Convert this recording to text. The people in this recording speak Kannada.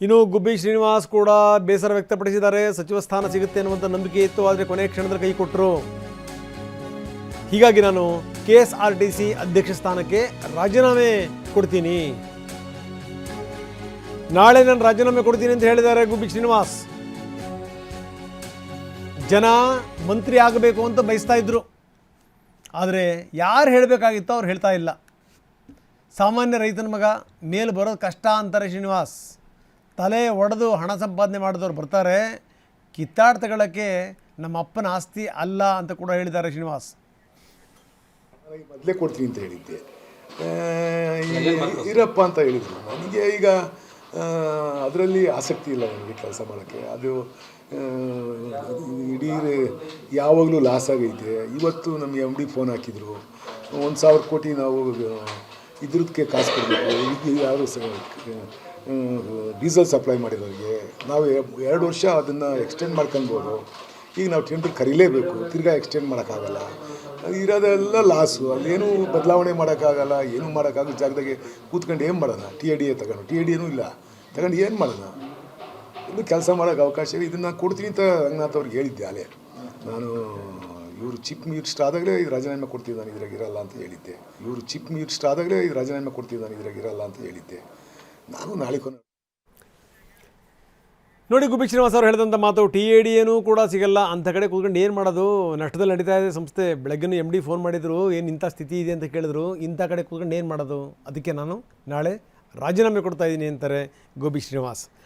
ಇನ್ನು ಗುಬ್ಬಿ ಶ್ರೀನಿವಾಸ್ ಕೂಡ ಬೇಸರ ವ್ಯಕ್ತಪಡಿಸಿದ್ದಾರೆ. ಸಚಿವ ಸ್ಥಾನ ಸಿಗುತ್ತೆ ಅನ್ನುವಂಥ ನಂಬಿಕೆ ಇತ್ತು, ಆದರೆ ಕೊನೆಯ ಕ್ಷಣದಲ್ಲಿ ಕೈ ಕೊಟ್ಟರು. ಹೀಗಾಗಿ ನಾನು KSRTC ಅಧ್ಯಕ್ಷ ಸ್ಥಾನಕ್ಕೆ ರಾಜೀನಾಮೆ ಕೊಡ್ತೀನಿ, ನಾಳೆ ನಾನು ರಾಜೀನಾಮೆ ಕೊಡ್ತೀನಿ ಅಂತ ಹೇಳಿದ್ದಾರೆ ಗುಬ್ಬಿ ಶ್ರೀನಿವಾಸ್. ಜನ ಮಂತ್ರಿ ಆಗಬೇಕು ಅಂತ ಬಯಸ್ತಾ ಇದ್ರು, ಆದರೆ ಯಾರು ಹೇಳಬೇಕಾಗಿತ್ತೋ ಅವ್ರು ಹೇಳ್ತಾ ಇಲ್ಲ. ಸಾಮಾನ್ಯ ರೈತನ ಮಗ ಮೇಲೆ ಬರೋದು ಕಷ್ಟ ಅಂತಾರೆ ಶ್ರೀನಿವಾಸ್. ತಲೆ ಒಡೆದು ಹಣ ಸಂಪಾದನೆ ಮಾಡಿದವ್ರು ಬರ್ತಾರೆ, ಕಿತ್ತಾಟ ತಗೊಳ್ಳೋಕ್ಕೆ ನಮ್ಮ ಅಪ್ಪನ ಆಸ್ತಿ ಅಲ್ಲ ಅಂತ ಕೂಡ ಹೇಳಿದ್ದಾರೆ ಶ್ರೀನಿವಾಸ್. ಮೊದಲೇ ಕೊಡ್ತೀನಿ ಅಂತ ಹೇಳಿದ್ದೆ, ಇರಪ್ಪ ಅಂತ ಹೇಳಿದರು. ನನಗೆ ಈಗ ಅದರಲ್ಲಿ ಆಸಕ್ತಿ ಇಲ್ಲ, ನನಗೆ ಕೆಲಸ ಮಾಡೋಕ್ಕೆ. ಅದು ಇಡೀ ಯಾವಾಗಲೂ ಲಾಸ್ ಆಗೈತೆ. ಇವತ್ತು ನಮಗೆ MD ಫೋನ್ ಹಾಕಿದರು, 1,000 ಕೋಟಿ ನಾವು ಇದ್ರದಕ್ಕೆ ಕಾಸು ಕೊಡಬೇಕು, ಈಗ ಯಾರು ಡೀಸೆಲ್ ಸಪ್ಲೈ ಮಾಡಿರೋರಿಗೆ ನಾವು 2 ವರ್ಷ ಅದನ್ನು ಎಕ್ಸ್ಟೆಂಡ್ ಮಾಡ್ಕೊಳ್ಬೋದು. ಈಗ ನಾವು ಟೆಂಡರ್ ಕರೀಲೇಬೇಕು, ತಿರ್ಗಾ ಎಕ್ಸ್ಟೆಂಡ್ ಮಾಡೋಕ್ಕಾಗಲ್ಲ. ಇರೋದೆಲ್ಲ ಲಾಸು, ಅಲ್ಲೇನೂ ಬದಲಾವಣೆ ಮಾಡೋಕ್ಕಾಗಲ್ಲ. ಏನೂ ಮಾಡೋಕ್ಕಾಗೋ ಜಾಗದಾಗೆ ಕೂತ್ಕೊಂಡು ಏನು ಮಾಡೋಣ? TADA ತಗೊಂಡು TADAನೂ ಇಲ್ಲ, ತಗೊಂಡು ಏನು ಮಾಡೋಣ? ಇನ್ನು ಕೆಲಸ ಮಾಡೋಕ್ಕೆ ಅವಕಾಶ ಇದೆ. ಇದನ್ನು ಕೊಡ್ತೀನಿ ಅಂತ ರಂಗನಾಥ್ ಅವ್ರಿಗೆ ಹೇಳಿದ್ದೆ ಅಲ್ಲೇ. ನಾನು ಇವರು ಚೀಫ್ ಮಿನಿಸ್ಟರ್ ಆದಾಗಲೇ ಇದು ರಾಜೀನಾಮೆ ಕೊಡ್ತೀನಿ, ನಾನು ಇದ್ರಾಗ ಇರಲ್ಲ ಅಂತ ಹೇಳಿದ್ದೆ. ಇವರು ಚೀಫ್ ಮಿನಿಸ್ಟರ್ ಆದಾಗಲೇ ಇದು ರಾಜೀನಾಮೆ ಕೊಡ್ತೀನಿ, ನಾನು ಇದ್ರಾಗ ಇರಲ್ಲ ಅಂತ ಹೇಳಿದ್ದೆ. ನಾನು ನಾಳೆ ನೋಡಿ, ಗುಬ್ಬಿ ಶ್ರೀನಿವಾಸ್ ಅವರು ಹೇಳಿದಂಥ ಮಾತು, TADAನೂ ಕೂಡ ಸಿಗಲ್ಲ, ಅಂಥ ಕಡೆ ಕೂತ್ಕೊಂಡು ಏನು ಮಾಡೋದು? ನಷ್ಟದಲ್ಲಿ ನಡೀತಾ ಇದೆ ಸಂಸ್ಥೆ. ಬೆಳಗ್ಗೆ MD ಫೋನ್ ಮಾಡಿದರು, ಏನು ಇಂಥ ಸ್ಥಿತಿ ಇದೆ ಅಂತ ಕೇಳಿದ್ರು. ಇಂಥ ಕಡೆ ಕೂತ್ಕೊಂಡು ಏನು ಮಾಡೋದು? ಅದಕ್ಕೆ ನಾನು ನಾಳೆ ರಾಜೀನಾಮೆ ಕೊಡ್ತಾ ಇದ್ದೀನಿ ಅಂತಾರೆ ಗುಬ್ಬಿ ಶ್ರೀನಿವಾಸ್.